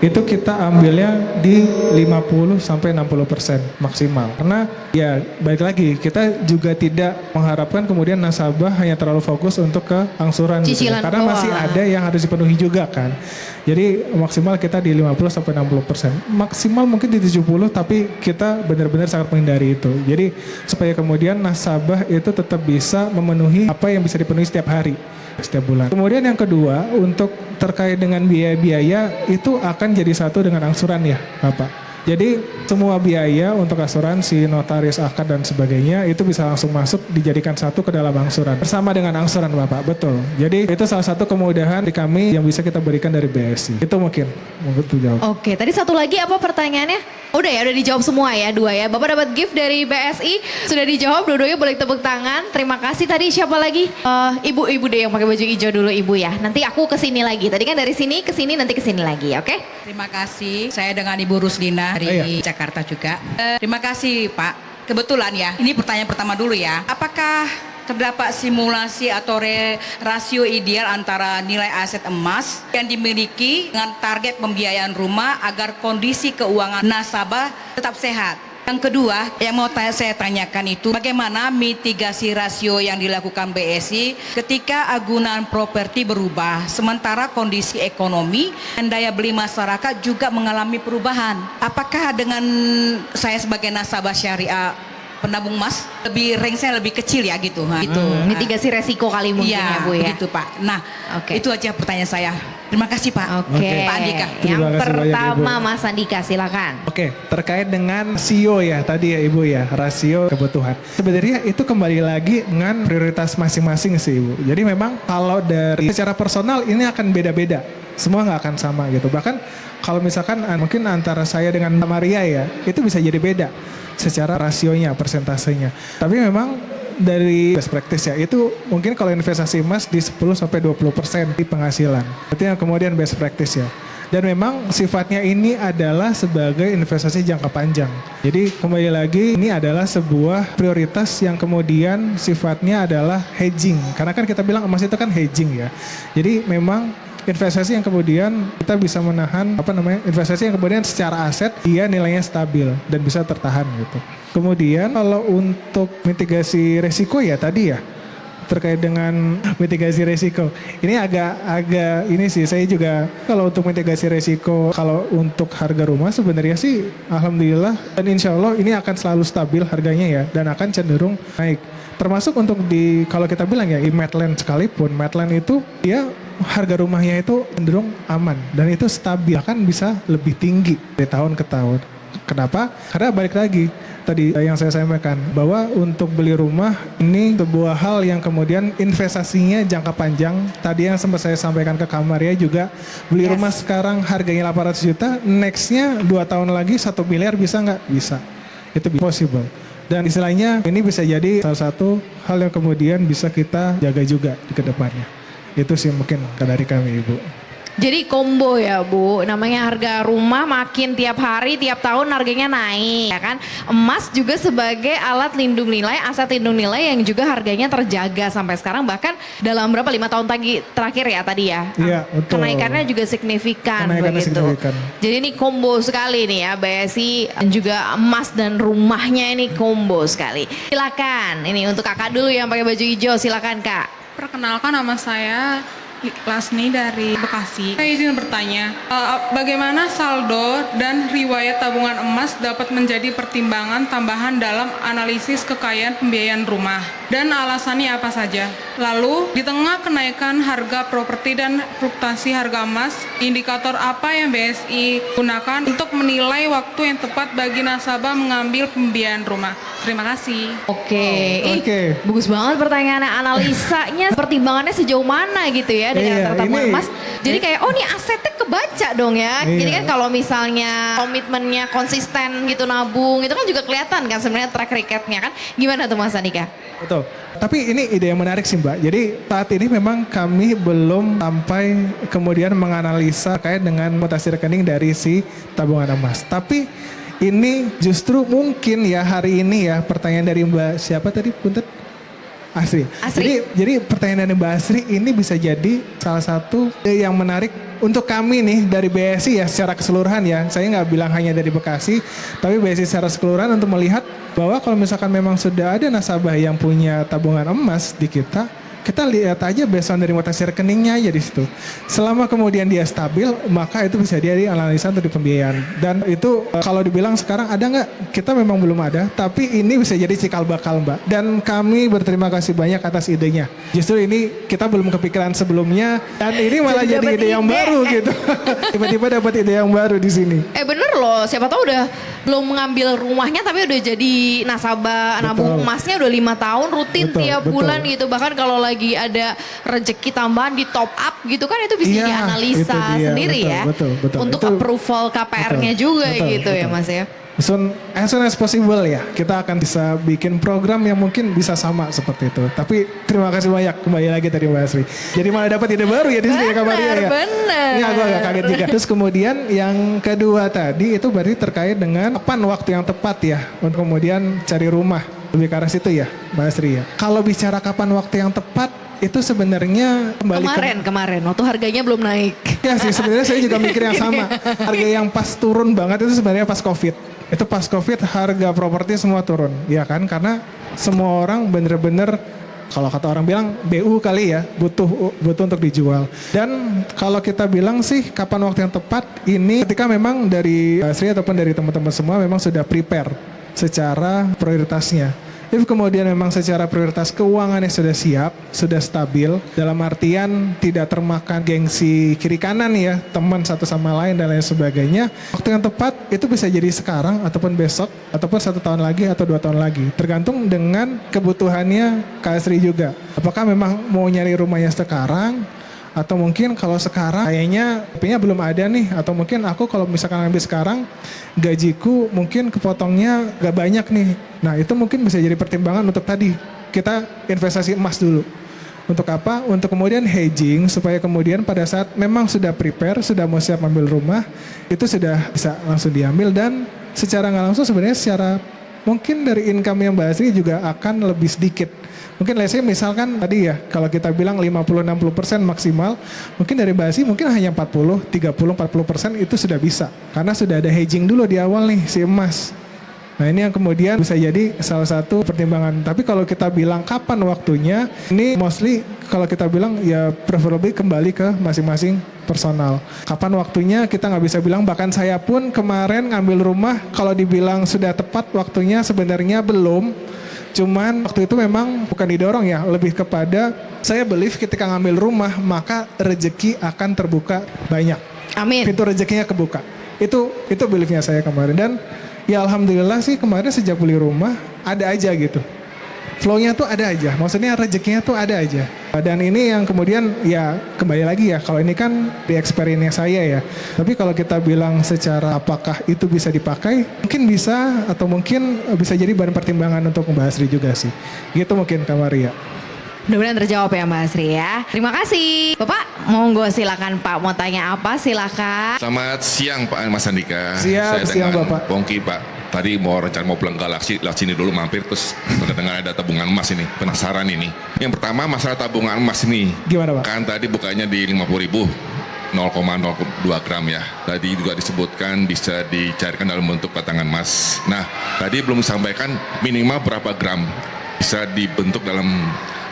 itu kita ambilnya di 50 sampai 60% maksimal. Karena ya balik lagi, kita juga tidak mengharapkan kemudian nasabah hanya terlalu fokus untuk ke angsuran gitu. Karena masih ada yang harus dipenuhi juga kan. Jadi maksimal kita di 50 sampai 60%. Maksimal mungkin di 70 tapi kita benar-benar sangat menghindari itu. Jadi supaya kemudian nasabah itu tetap bisa memenuhi apa yang bisa dipenuhi setiap hari, setiap bulan. Kemudian yang kedua, untuk terkait dengan biaya-biaya itu akan jadi satu dengan angsuran ya Bapak. Jadi semua biaya untuk asuransi, notaris, akad dan sebagainya itu bisa langsung masuk dijadikan satu ke dalam angsuran. Bersama dengan angsuran Bapak, betul. Jadi itu salah satu kemudahan di kami yang bisa kita berikan dari BSI. Itu mungkin itu jawab. Oke, tadi satu lagi apa pertanyaannya? Udah ya, udah dijawab semua ya, 2 ya. Bapak dapat gift dari BSI, sudah dijawab, dua-duanya boleh tepuk tangan. Terima kasih. Tadi siapa lagi? Ibu deh yang pakai baju hijau dulu, ibu ya. Nanti aku kesini lagi. Tadi kan dari sini ke sini, nanti ke sini lagi, oke? Terima kasih. Saya dengan Ibu Ruslina dari Jakarta juga. Terima kasih Pak. Kebetulan ya, ini pertanyaan pertama dulu ya. Apakah terdapat simulasi atau rasio ideal antara nilai aset emas yang dimiliki dengan target pembiayaan rumah agar kondisi keuangan nasabah tetap sehat? Yang kedua, yang mau saya tanyakan itu bagaimana mitigasi rasio yang dilakukan BSI ketika agunan properti berubah sementara kondisi ekonomi dan daya beli masyarakat juga mengalami perubahan. Apakah dengan saya sebagai nasabah syariah penabung emas range-nya lebih kecil ya gitu. Gitu. Mitigasi resiko kali mungkin ya Bu ya. Begitu Pak. Nah, itu aja pertanyaan saya. Terima kasih Pak. Oke. Pak Andika. Yang Terima kasih banyak, pertama Ibu. Mas Andika silakan. Oke, terkait dengan rasio ya tadi ya Ibu ya, rasio kebutuhan. Sebenarnya itu kembali lagi dengan prioritas masing-masing sih Ibu. Jadi memang kalau dari secara personal ini akan beda-beda. Semua nggak akan sama gitu. Bahkan kalau misalkan mungkin antara saya dengan Maria ya, itu bisa jadi beda secara rasionya, persentasenya. Tapi memang dari best practice ya, itu mungkin kalau investasi emas di 10-20% di penghasilan. Itu yang kemudian best practice ya. Dan memang sifatnya ini adalah sebagai investasi jangka panjang. Jadi kembali lagi ini adalah sebuah prioritas yang kemudian sifatnya adalah hedging. Karena kan kita bilang emas itu kan hedging ya. Jadi memang investasi yang kemudian kita bisa menahan investasi yang kemudian secara aset dia nilainya stabil dan bisa tertahan gitu. Kemudian kalau untuk mitigasi resiko ya tadi ya, terkait dengan mitigasi resiko. Ini agak ini sih saya juga kalau untuk mitigasi resiko kalau untuk harga rumah sebenarnya sih alhamdulillah dan insya Allah ini akan selalu stabil harganya ya dan akan cenderung naik. Termasuk untuk kalau kita bilang ya di Medland sekalipun, Medland itu dia harga rumahnya itu cenderung aman dan itu stabil, bahkan bisa lebih tinggi dari tahun ke tahun. Kenapa? Karena balik lagi tadi yang saya sampaikan bahwa untuk beli rumah ini sebuah hal yang kemudian investasinya jangka panjang. Tadi yang sempat saya sampaikan ke Kamaria juga beli rumah sekarang harganya 800 juta, nextnya 2 tahun lagi 1 miliar bisa nggak? Bisa. Itu possible. Dan istilahnya ini bisa jadi salah satu hal yang kemudian bisa kita jaga juga di kedepannya. Itu sih mungkin dari kami Ibu. Jadi combo ya Bu, namanya harga rumah makin tiap hari, tiap tahun harganya naik ya kan. Emas juga sebagai alat lindung nilai, aset lindung nilai yang juga harganya terjaga sampai sekarang. Bahkan dalam 5 tahun terakhir ya tadi ya. Iya betul. Kenaikannya juga signifikan begitu. Signifikan. Jadi ini combo sekali nih ya BSI dan juga emas dan rumahnya ini combo sekali. Silakan, ini untuk kakak dulu yang pakai baju hijau, silakan Kak. Perkenalkan, nama saya Lasni dari Bekasi. Saya izin bertanya, bagaimana saldo dan riwayat tabungan emas dapat menjadi pertimbangan tambahan dalam analisis kekayaan pembiayaan rumah? Dan alasannya apa saja? Lalu, di tengah kenaikan harga properti dan fluktuasi harga emas, indikator apa yang BSI gunakan untuk menilai waktu yang tepat bagi nasabah mengambil pembiayaan rumah? Terima kasih. Oke. Oke. Bagus banget pertanyaannya. Analisanya pertimbangannya sejauh mana gitu ya dengan tabungan emas. Jadi kayak ini asetnya kebaca dong ya. Iya. Jadi kan kalau misalnya komitmennya konsisten gitu nabung itu kan juga kelihatan kan sebenarnya track recordnya kan. Gimana tuh Mas Andika? Betul. Tapi ini ide yang menarik sih Mbak. Jadi saat ini memang kami belum sampai kemudian menganalisa terkait dengan mutasi rekening dari si tabungan emas. Tapi ini justru mungkin ya hari ini ya pertanyaan dari Mbak siapa tadi punten? Asri. Jadi pertanyaan dari Mbak Asri ini bisa jadi salah satu yang menarik untuk kami nih dari BSI ya secara keseluruhan ya. Saya nggak bilang hanya dari Bekasi, tapi BSI secara keseluruhan untuk melihat bahwa kalau misalkan memang sudah ada nasabah yang punya tabungan emas di kita lihat aja based on dari mutasi rekeningnya aja di situ. Selama kemudian dia stabil, maka itu bisa jadi analisa untuk di pembiayaan. Dan itu kalau dibilang sekarang ada nggak? Kita memang belum ada, tapi ini bisa jadi cikal bakal Mbak. Dan kami berterima kasih banyak atas idenya. Justru ini kita belum kepikiran sebelumnya, dan ini malah jadi ide yang baru gitu. Tiba-tiba dapat ide yang baru di sini. Bener loh, siapa tahu udah belum mengambil rumahnya tapi udah jadi nasabah nabung emasnya udah 5 tahun rutin tiap bulan gitu. Bahkan kalau lagi ada rezeki tambahan di top up gitu kan itu bisa dianalisa sendiri ya. Betul. Untuk approval KPR-nya juga gitu ya Mas ya. as soon as possible ya, kita akan bisa bikin program yang mungkin bisa sama seperti itu. Tapi terima kasih banyak, kembali lagi tadi Mbak Asri. Jadi malah dapat ide baru ya di sini ya Kak Maria ya. Bener. Ini aku agak kaget juga. Terus kemudian yang kedua tadi itu berarti terkait dengan kapan waktu yang tepat ya untuk kemudian cari rumah. Lebih ke arah situ ya Mbak Asri ya. Kalau bicara kapan waktu yang tepat itu sebenarnya kembali Kemarin waktu harganya belum naik. Ya sih sebenarnya saya juga mikir yang sama. Harga yang pas turun banget itu sebenarnya pas Covid. Itu pas Covid harga properti semua turun. Ya kan karena semua orang bener-bener kalau kata orang bilang BU kali ya butuh untuk dijual. Dan kalau kita bilang sih kapan waktu yang tepat ini ketika memang dari Sri ataupun dari teman-teman semua memang sudah prepare secara prioritasnya. If kemudian memang secara prioritas keuangannya sudah siap, sudah stabil, dalam artian tidak termakan gengsi kiri kanan ya, teman satu sama lain dan lain sebagainya, waktu yang tepat itu bisa jadi sekarang ataupun besok, ataupun 1 tahun lagi atau 2 tahun lagi. Tergantung dengan kebutuhannya Kak Asri juga. Apakah memang mau nyari rumahnya sekarang, atau mungkin kalau sekarang kayaknya tapi-nya belum ada nih, atau mungkin aku kalau misalkan ambil sekarang gajiku mungkin kepotongnya gak banyak nih. Nah itu mungkin bisa jadi pertimbangan untuk tadi kita investasi emas dulu. Untuk apa? Untuk kemudian hedging supaya kemudian pada saat memang sudah prepare, sudah mau siap ambil rumah, itu sudah bisa langsung diambil dan secara nggak langsung sebenarnya secara mungkin dari income yang Mbak Asri juga akan lebih sedikit. Mungkin let's say misalkan tadi ya kalau kita bilang 50-60% maksimal, mungkin dari Mbak Asri mungkin hanya 40-40% itu sudah bisa. Karena sudah ada hedging dulu di awal nih si emas. Nah ini yang kemudian bisa jadi salah satu pertimbangan. Tapi kalau kita bilang kapan waktunya, ini mostly kalau kita bilang ya preferably kembali ke masing-masing personal. Kapan waktunya kita nggak bisa bilang, bahkan saya pun kemarin ngambil rumah kalau dibilang sudah tepat waktunya sebenarnya belum. Cuman waktu itu memang bukan didorong ya, lebih kepada saya believe ketika ngambil rumah maka rezeki akan terbuka banyak. Amin. Pintu rezekinya kebuka. Itu beliefnya saya kemarin dan ya alhamdulillah sih kemarin sejak beli rumah ada aja gitu. Flow-nya tuh ada aja, maksudnya rezekinya tuh ada aja. Dan ini yang kemudian ya kembali lagi ya, kalau ini kan di experience saya ya. Tapi kalau kita bilang secara apakah itu bisa dipakai, mungkin bisa atau mungkin bisa jadi bahan pertimbangan untuk Mbak Asri juga sih. Gitu mungkin Kak Maria. Mudah-mudahan terjawab ya Mbak Asri ya. Terima kasih. Bapak, monggo silakan Pak. Mau tanya apa silakan. Selamat siang Pak Mas Andika. Siap, Saya siang dengan Bapak. Pongki Pak. Tadi mau pulang ke Laksi ini dulu mampir terus dengan ada tabungan emas ini. Penasaran ini. Yang pertama masalah tabungan emas ini. Gimana Pak? Kan tadi bukanya di 50.000. 0,02 gram ya. Tadi juga disebutkan bisa dicarikan dalam bentuk batangan emas. Nah, tadi belum disampaikan minimal berapa gram bisa dibentuk dalam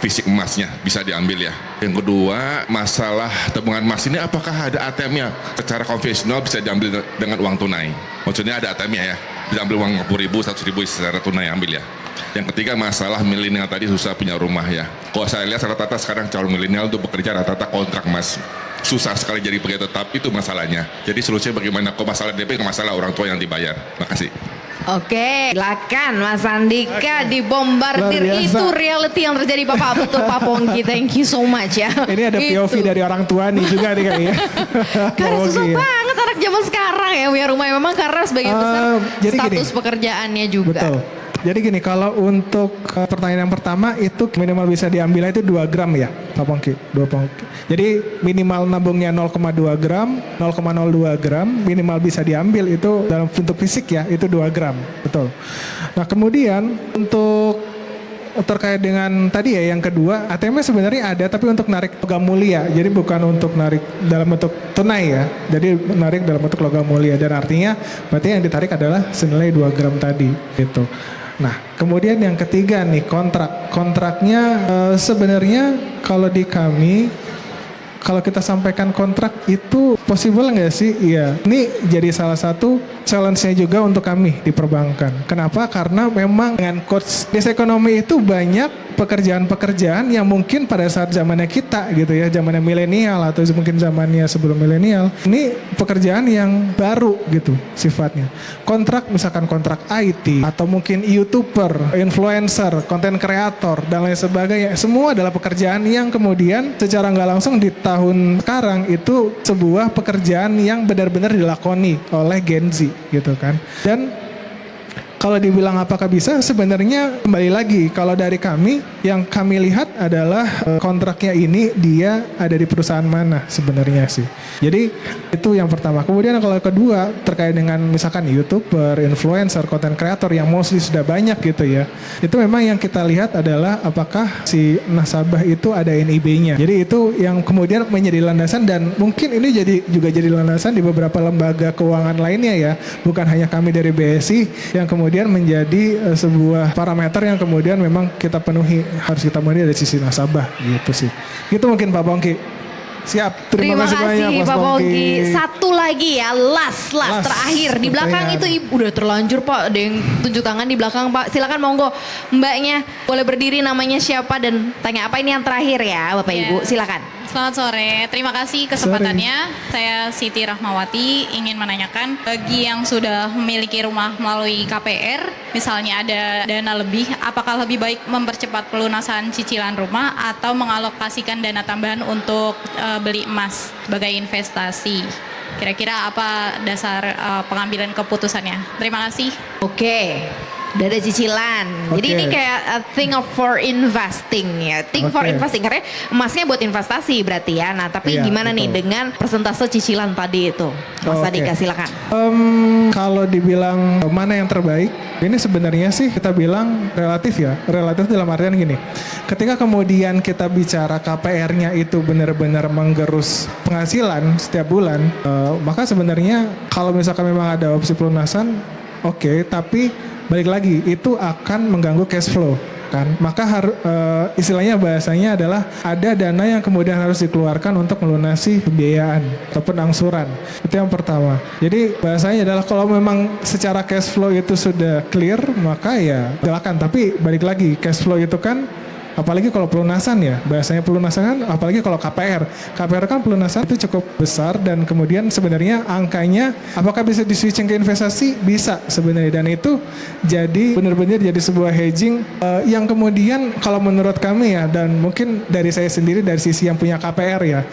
fisik emasnya, bisa diambil ya. Yang kedua, masalah tabungan emas ini apakah ada ATM-nya? Secara konvensional bisa diambil dengan uang tunai. Maksudnya ada ATM-nya ya. Bisa ambil uang 50.000, 100.000 secara tunai ambil ya. Yang ketiga masalah milenial tadi susah punya rumah ya. Kalau saya lihat rata-rata sekarang calon milenial itu bekerja rata-rata kontrak mas. Susah sekali jadi pegawai tetap, itu masalahnya. Jadi solusinya bagaimana? Kalau masalah DP, masalah orang tua yang dibayar. Makasih. Oke, silakan Mas Andika dibombardir. Luar biasa. Itu reality yang terjadi Bapak, betul Pak Pongki. Thank you so much ya. Ini ada POV Itu. dari orang tua nih juga nih kayaknya. Karena susah Oke. banget anak zaman sekarang ya punya rumah memang karena sebagian besar jadi status gini. pekerjaannya juga. Betul. Jadi gini, kalau untuk pertanyaan yang pertama itu minimal bisa diambil itu 2 gram ya, Pak Pongki. 2 Pongki. Jadi minimal nabungnya 0,2 gram, 0,02 gram, minimal bisa diambil itu dalam bentuk fisik ya, itu 2 gram. Betul. Nah kemudian untuk terkait dengan tadi ya yang kedua, ATM-nya sebenarnya ada tapi untuk narik logam mulia. Jadi bukan untuk narik dalam bentuk tunai ya. Jadi narik dalam bentuk logam mulia dan artinya berarti yang ditarik adalah senilai 2 gram tadi gitu. Nah, kemudian yang ketiga nih kontrak. Kontraknya sebenarnya kalau di kami kalau kita sampaikan kontrak itu possible nggak sih? Iya. Ini jadi salah satu challenge-nya juga untuk kami di perbankan. Kenapa? Karena memang dengan coach desa ekonomi itu banyak pekerjaan-pekerjaan yang mungkin pada saat zamannya kita gitu ya, zamannya milenial atau mungkin zamannya sebelum milenial, ini pekerjaan yang baru gitu sifatnya. Kontrak misalkan kontrak IT atau mungkin YouTuber, influencer, konten kreator dan lain sebagainya, semua adalah pekerjaan yang kemudian secara nggak langsung di tahun sekarang itu sebuah pekerjaan yang benar-benar dilakoni oleh Gen Z gitu kan. Dan kalau dibilang apakah bisa, sebenarnya kembali lagi kalau dari kami yang kami lihat adalah kontraknya ini dia ada di perusahaan mana sebenarnya sih. Jadi itu yang pertama. Kemudian kalau kedua terkait dengan misalkan YouTuber, influencer, content creator yang mostly sudah banyak gitu ya. Itu memang yang kita lihat adalah apakah si nasabah itu ada NIB-nya. Jadi itu yang kemudian menjadi landasan dan mungkin ini juga jadi landasan di beberapa lembaga keuangan lainnya ya. Bukan hanya kami dari BSI yang kemudian menjadi sebuah parameter yang kemudian memang kita penuhi, harus kita penuhi dari sisi nasabah gitu sih. Gitu mungkin Pak Pongki. Siap, terima kasih banyak Mas Pak Pongki. Pongki. Satu lagi ya, last terakhir. Di belakang itu Ibu udah terlanjur Pak, ada yang tunjuk tangan di belakang Pak. Silakan monggo Mbaknya, boleh berdiri namanya siapa dan tanya apa, ini yang terakhir ya Bapak Ibu, silakan. Selamat sore, terima kasih kesempatannya. Saya Siti Rahmawati ingin menanyakan bagi yang sudah memiliki rumah melalui KPR, misalnya ada dana lebih, apakah lebih baik mempercepat pelunasan cicilan rumah atau mengalokasikan dana tambahan untuk beli emas sebagai investasi? Kira-kira apa dasar pengambilan keputusannya? Terima kasih. Oke. Udah ada cicilan. Jadi Oke. ini kayak a thing of for investing ya. Think for Oke. investing karena emasnya buat investasi berarti ya. Nah, tapi Iya, gimana nih betul. dengan persentase cicilan tadi itu? Mas Oke. Adika silakan. Kalau dibilang mana yang terbaik, ini sebenarnya sih kita bilang relatif ya. Relatif dalam artian gini. Ketika kemudian kita bicara KPR-nya itu benar-benar menggerus penghasilan setiap bulan, maka sebenarnya kalau misalkan memang ada opsi pelunasan, oke, tapi balik lagi itu akan mengganggu cash flow kan, maka istilahnya bahasanya adalah ada dana yang kemudian harus dikeluarkan untuk melunasi pembiayaan ataupun angsuran. Itu yang pertama. Jadi bahasanya adalah kalau memang secara cash flow itu sudah clear, maka ya silakan. Tapi balik lagi cash flow itu kan, apalagi kalau pelunasan ya, bahasanya pelunasan kan, apalagi kalau KPR kan pelunasan itu cukup besar dan kemudian sebenarnya angkanya apakah bisa di switching ke investasi? Bisa sebenarnya, dan itu jadi benar-benar jadi sebuah hedging yang kemudian kalau menurut kami ya, dan mungkin dari saya sendiri dari sisi yang punya KPR ya,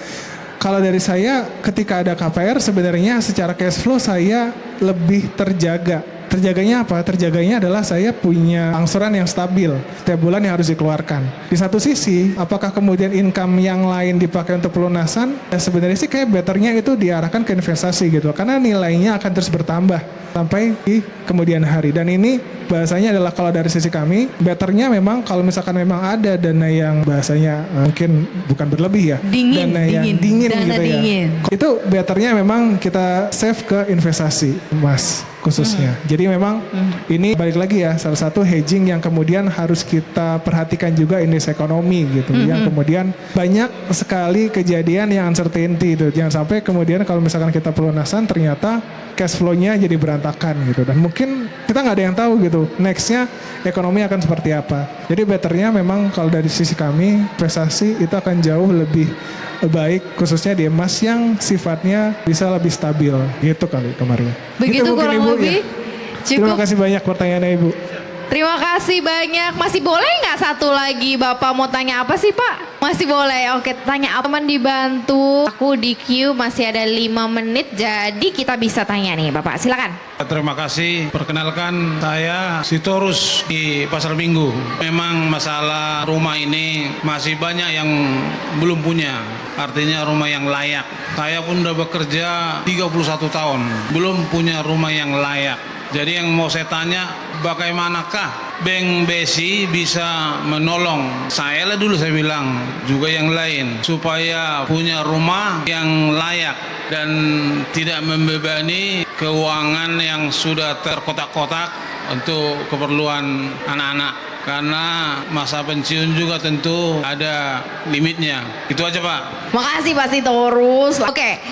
kalau dari saya ketika ada KPR sebenarnya secara cash flow saya lebih terjaga. Terjaganya apa? Terjaganya adalah saya punya angsuran yang stabil setiap bulan yang harus dikeluarkan. Di satu sisi, apakah kemudian income yang lain dipakai untuk pelunasan? Ya sebenarnya sih kayak betternya itu diarahkan ke investasi gitu, karena nilainya akan terus bertambah sampai di kemudian hari. Dan ini bahasanya adalah kalau dari sisi kami, betternya memang kalau misalkan memang ada dana yang bahasanya mungkin bukan berlebih ya, Dingin, dana yang dingin dana gitu dingin. ya. Itu betternya memang kita save ke investasi emas khususnya. Jadi memang ini balik lagi ya, salah satu hedging yang kemudian harus kita perhatikan juga indeks ekonomi gitu. Yang kemudian banyak sekali kejadian yang uncertainty itu. Jangan sampai kemudian kalau misalkan kita pelunasan ternyata cash flow-nya jadi berantakan gitu. Dan mungkin kita nggak ada yang tahu gitu nextnya ekonomi akan seperti apa. Jadi betternya memang kalau dari sisi kami investasi itu akan jauh lebih baik khususnya di emas yang sifatnya bisa lebih stabil gitu kali kemarin. Begitu Gitu mungkin, kurang Ibu, lebih. ya. Terima Cukup. kasih banyak pertanyaannya Ibu. Terima kasih banyak. Masih boleh nggak satu lagi Bapak mau tanya apa sih Pak? Masih boleh. Oke, tanya apa? Teman dibantu. Aku di queue masih ada 5 menit, jadi kita bisa tanya nih Bapak. Silakan. Terima kasih. Perkenalkan, saya Sitorus di Pasar Minggu. Memang masalah rumah ini masih banyak yang belum punya. Artinya rumah yang layak. Saya pun udah bekerja 31 tahun, belum punya rumah yang layak. Jadi yang mau saya tanya, bagaimanakah Bank BSI bisa menolong saya lah dulu saya bilang, juga yang lain, supaya punya rumah yang layak dan tidak membebani keuangan yang sudah terkotak-kotak untuk keperluan anak-anak. Karena masa pensiun juga tentu ada limitnya. Itu aja Pak. Makasih Pak Sitorus. Oke,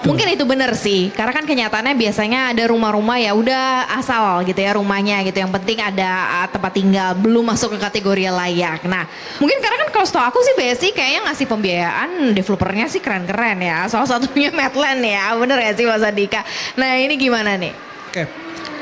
mungkin itu benar sih. Karena kan kenyataannya biasanya ada rumah-rumah ya udah asal gitu ya rumahnya gitu. Yang penting ada tempat tinggal, belum masuk ke kategori layak. Nah, mungkin karena kan kalau setahu aku sih BSI kayaknya ngasih pembiayaan developernya sih keren-keren ya. Salah satunya Medland ya. Bener ya sih Mas Adika? Nah, ini gimana nih? Oke.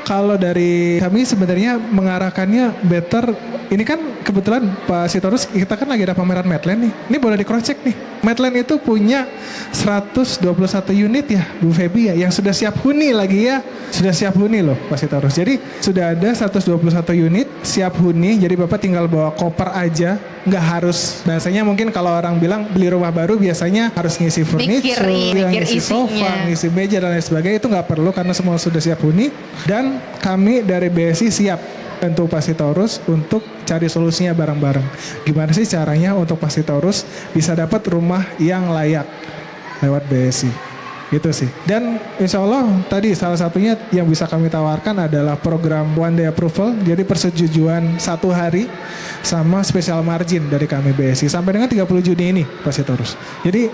kalau dari kami sebenarnya mengarahkannya better. Ini kan kebetulan Pak Sitorus kita kan lagi ada pameran Medland nih. Ini boleh di cross check nih. Medland itu punya 121 unit ya Bu Feby ya, yang sudah siap huni lagi ya. Sudah siap huni loh Pak Sitorus. Jadi sudah ada 121 unit siap huni. Jadi Bapak tinggal bawa koper aja. Nggak harus, bahasanya mungkin kalau orang bilang beli rumah baru biasanya harus ngisi furniture, mikir ngisi sofa, isinya. ngisi meja dan lain sebagainya. Itu nggak perlu karena semua sudah siap huni. Dan kami dari BSI siap untuk Pak Sitorus untuk cari solusinya bareng-bareng. Gimana sih caranya untuk Pak Sitorus bisa dapat rumah yang layak lewat BSI? Gitu sih. Dan insya Allah tadi salah satunya yang bisa kami tawarkan adalah program One Day Approval. Jadi persetujuan 1 hari sama special margin dari kami BSI sampai dengan 30 Juni ini Pak Sitorus. Jadi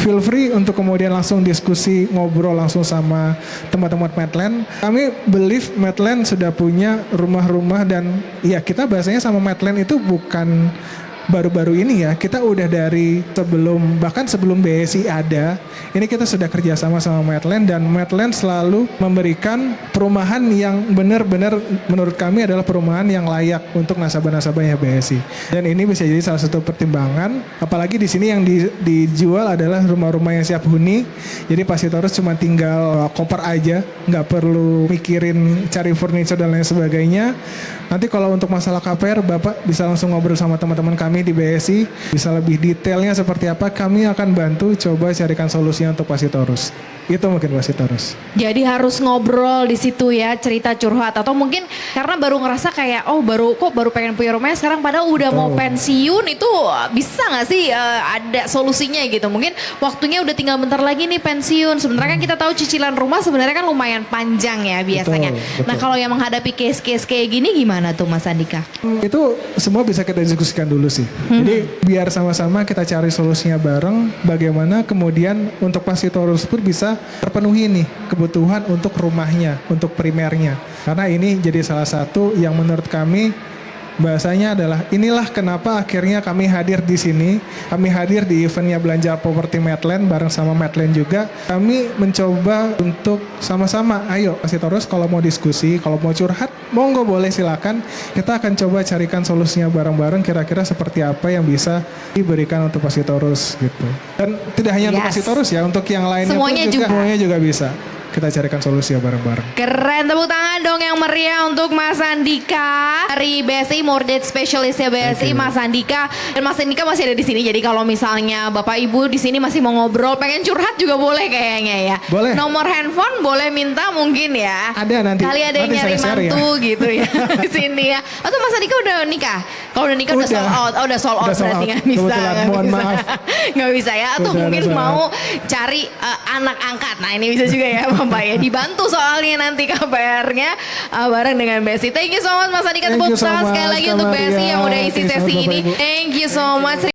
feel free untuk kemudian langsung diskusi, ngobrol langsung sama teman-teman Medland. Kami believe Medland sudah punya rumah-rumah dan ya kita bahasanya sama Medland itu bukan baru-baru ini ya, kita udah dari bahkan sebelum BSI ada, ini kita sudah kerjasama sama Medland dan Medland selalu memberikan perumahan yang benar-benar menurut kami adalah perumahan yang layak untuk nasabah-nasabahnya BSI. Dan ini bisa jadi salah satu pertimbangan, apalagi di sini yang dijual adalah rumah-rumah yang siap huni, jadi Pak Sitorus cuma tinggal koper aja, nggak perlu mikirin cari furniture dan lain sebagainya. Nanti kalau untuk masalah KPR, Bapak bisa langsung ngobrol sama teman-teman kami di BSI, bisa lebih detailnya seperti apa, kami akan bantu coba carikan solusinya untuk Pak Sitorus. Itu mungkin Pak Sitorus. Jadi harus ngobrol di situ ya, cerita curhat atau mungkin karena baru ngerasa kayak baru pengen punya rumahnya sekarang padahal udah mau pensiun, itu bisa nggak sih ada solusinya gitu? Mungkin waktunya udah tinggal bentar lagi nih pensiun. Sebenarnya kan kita tahu cicilan rumah sebenarnya kan lumayan panjang ya biasanya. Betul. Nah kalau yang menghadapi case-case kayak gini gimana tuh Mas Andika? Itu semua bisa kita diskusikan dulu sih. Jadi biar sama-sama kita cari solusinya bareng, bagaimana kemudian untuk Pak Sitorus pun bisa terpenuhi nih kebutuhan untuk rumahnya, untuk primernya. Karena ini jadi salah satu yang menurut kami bahasanya adalah inilah kenapa akhirnya kami hadir di sini. Kami hadir di eventnya Belanja Properti Medland bareng sama Medland juga. Kami mencoba untuk sama-sama, ayo Pak Sitorus kalau mau diskusi, kalau mau curhat, monggo boleh silakan. Kita akan coba carikan solusinya bareng-bareng kira-kira seperti apa yang bisa diberikan untuk Pak Sitorus gitu. Dan tidak hanya untuk Pak Sitorus ya, untuk yang lainnya Semuanya pun juga. semuanya juga bisa. Kita carikan solusi ya bareng-bareng. Keren, tepuk tangan dong yang meriah untuk Mas Andika dari BSI Mortgage Specialist ya BSI, Mas Andika. Dan Mas Andika masih ada di sini. Jadi kalau misalnya Bapak Ibu di sini masih mau ngobrol, pengen curhat juga boleh kayaknya ya. Boleh. Nomor handphone boleh minta mungkin ya. Ada nanti. Kali ada yang Nanti nyari saya share ya. mantu gitu ya di sini ya. Atau Mas Andika udah nikah? Kalau udah nikah udah sold out. Oh, udah sold out Udah sold berarti out. nggak bisa. Kebetulan, nggak mohon bisa. maaf. Nggak bisa ya. Atau Udah mungkin sold mau out. cari anak angkat. Nah ini bisa juga ya Bapak ya. Dibantu soalnya nanti KPR-nya bareng dengan BSI. Thank you so much Mas Andika. Thank Tepuk you so tangan sekali much, lagi Kak untuk Maria. BSI yang udah isi Thank you so sesi much, ini. Bapak Ibu. Thank you so much.